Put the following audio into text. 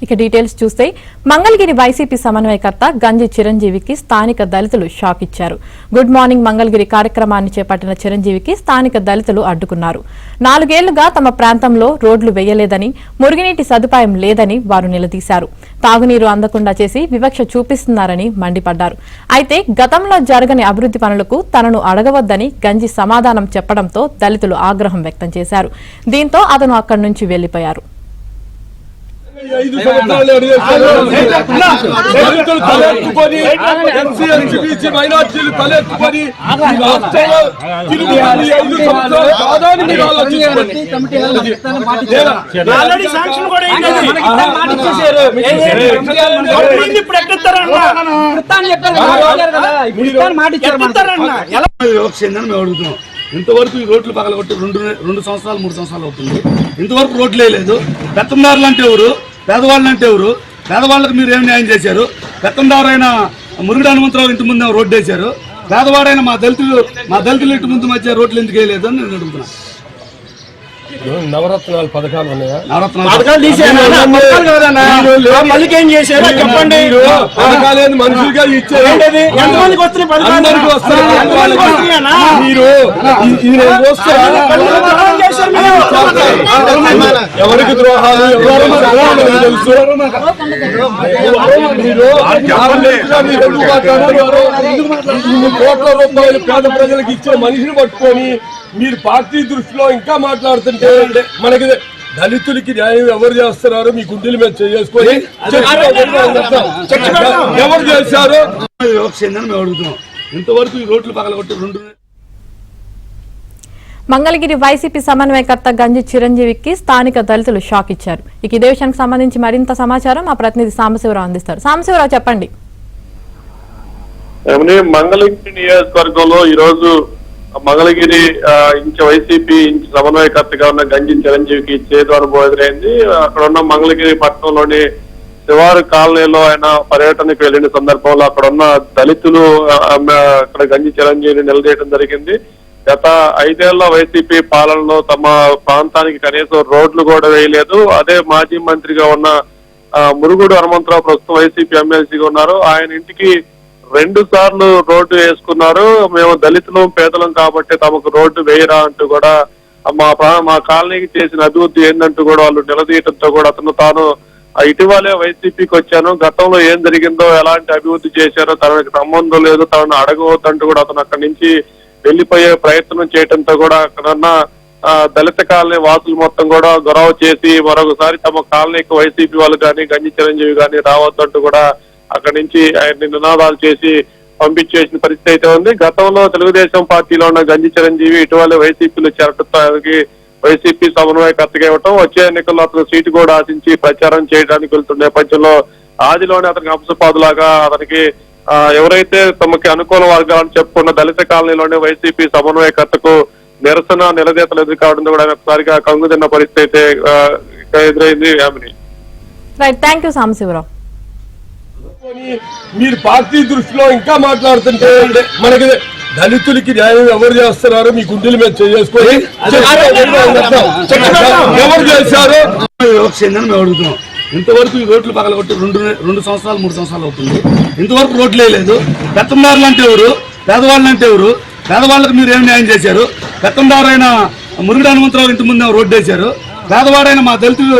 ఇక డీటెయిల్స్ చూస్తే మంగళగిరి వైసీపీ సమన్వయకర్త గంజి చిరంజీవికి స్థానిక దళితులు షాక్ ఇచ్చారు. గుడ్ మార్నింగ్ మంగళగిరి కార్యక్రమాన్ని చేపట్టిన చిరంజీవికి స్థానిక దళితులు అడ్డుకున్నారు. 4 ఏళ్లుగా తమ ప్రాంతంలో రోడ్లు వేయలేదని, మురుగునీటి సదుపాయం లేదని వారు నిలదీశారు. తాగునీరు అందకుండా చేసి వివక్ష చూపిస్తున్నారని మండిపడ్డారు. అయితే గతంలో జరగని అభివృద్ధి పనులకు తనను అడగవద్దని గంజి సమాధానం చెప్పడంతో దళితులు ఆగ్రహం వ్యక్తం చేశారు. దీంతో అతను అక్కడి నుంచి వెళ్లిపోయారు. ఇంతవరకు ఈ రోడ్లు పగలగొట్టి 2 సంవత్సరాలు 3 సంవత్సరాలు అవుతుంది. ఇంతవరకు రోడ్లు లేదు. పెత్తందారులు అంటే ఎవరు, పేదవాళ్ళు అంటే ఎవరు? పేదవాళ్ళకి మీరు ఏం న్యాయం చేశారు? పెత్తందారైన మురుగుడు హనుమంతరావు ఇంటి ముందు రోడ్డు వేశారు. పేదవాడైన మా దళితులు ఇంటి ముందు మధ్య రోడ్లు ఎందుకు వేయలేదు అని నేను అడుగుతున్నా. నవరత్నాలు పథకాలు ఉన్నాయా? మళ్ళీకేం చేశారు చెప్పండి. పథకాలు మనుషులుగా ఇచ్చారు. ఎవరికి ద్రోహాలు తెలుసు. కోట్ల రూపాయలు పేద ప్రజలకు ఇచ్చే మనిషిని పట్టుకొని మీరు పార్టీ దృష్టిలో ఇంకా మాట్లాడుతుంటే మనకి దళితులకి న్యాయం ఎవరు చేస్తున్నారు? మీ గుండెల మీద చేసుకొని ఎవరు చేశారు? మేము అడుగుతున్నాం. ఇంతవరకు ఈ రోడ్లు పగలగొట్టి మంగళగిరి వైసీపీ సమన్వయకర్త గంజి చిరంజీవికి స్థానిక దళితులు షాక్ ఇచ్చారు. ఇక ఇదే విషయానికి సంబంధించి మరింత సమాచారం మా ప్రతినిధి సాంబశివరావు అందిస్తారు. సాంబశివరావు చెప్పండి. మంగళగిరి నియోజకవర్గంలో ఈ రోజు మంగళగిరి వైసీపీ సమన్వయకర్తగా ఉన్న గంజి చిరంజీవికి చేదు అనుభవం ఎదురైంది. అక్కడ ఉన్న మంగళగిరి పట్టణంలోని శివారు కాలనీలో ఆయన పర్యటనకు వెళ్లిన సందర్భంలో అక్కడ ఉన్న దళితులు అక్కడ గంజి చిరంజీవిని నిలదీయడం జరిగింది. గత 5 ఏళ్ల వైసీపీ పాలనలో తమ ప్రాంతానికి కనీసం రోడ్లు కూడా వేయలేదు. అదే మాజీ మంత్రిగా ఉన్న మురుగుడు హనుమంతరావు ప్రస్తుతం వైసీపీ ఎమ్మెల్సీగా ఉన్నారు. ఆయన ఇంటికి 2 సార్లు రోడ్డు వేసుకున్నారు. మేము దళితులం పేదలం కాబట్టి తమకు రోడ్డు వేయరా అంటూ కూడా మా కాలనీకి చేసిన అభివృద్ధి ఏంటంటూ కూడా వాళ్ళు నిలదీయడంతో కూడా అతను తాను ఇటీవలే వైసీపీకి వచ్చాను, గతంలో ఏం జరిగిందో ఎలాంటి అభివృద్ధి చేశారో తనకు సంబంధం లేదు, తనను అడగవద్దంటూ కూడా అతను అక్కడి నుంచి వెళ్లిపోయే ప్రయత్నం చేయడంతో కూడా అక్కడున్న దళిత కాలనీ వాసులు మొత్తం కూడా గొడవ చేసి మరొకసారి తమ కాలనీకి వైసీపీ వాళ్ళు కానీ గంజి చిరంజీవి కానీ రావద్దంటూ కూడా అక్కడి నుంచి ఆయన్ని నినాదాలు చేసి పంపించేసిన పరిస్థితి అయితే ఉంది. గతంలో తెలుగుదేశం పార్టీలో ఉన్న గంజి చిరంజీవి ఇటీవల వైసీపీలో చేరటంతో ఆయనకి వైసీపీ సమన్వయకర్తగా ఇవ్వటం, వచ్చే ఎన్నికల్లో అతను సీటు కూడా ఆశించి ప్రచారం చేయడానికి వెళ్తున్న నేపథ్యంలో ఆదిలోనే అతనికి అంశపాదులాగా అతనికి ఎవరైతే తమకి అనుకూల వర్గాలను చెప్పుకున్న దళిత కాలనీలోనే వైసీపీ సమన్వయకర్తకు నిరసన నిలదీతలు ఎదురు కావడంతో కూడా ఆయన ఒకసారిగా కంగుతిన్న పరిస్థితి అయితే ఎదురైంది. Right, thank you Sambasivarao. మీరు పార్టీ దృష్టిలో ఇంకా మాట్లాడుతుంటే మనకి దళితులకి న్యాయం ఎవరు చేస్తున్నారు? మీ గుండెల మీద చేసుకొని ఎవరు చేశారు? మేము అడుగుతున్నాం. ఇంతవరకు ఈ రోడ్లు పగలగొట్టి 2 సంవత్సరాలు 3 సంవత్సరాలు అవుతుంది. ఇంతవరకు రోడ్లు లేదు. పెత్తందారులు అంటే ఎవరు, పేదవాళ్ళు అంటే ఎవరు? పేదవాళ్ళకి మీరు ఏం న్యాయం చేశారు? పెత్తందారైన మురుగుడు హనుమంతరావు ఇంటి ముందు రోడ్డు వేశారు. పేదవాడైన మా దళితులు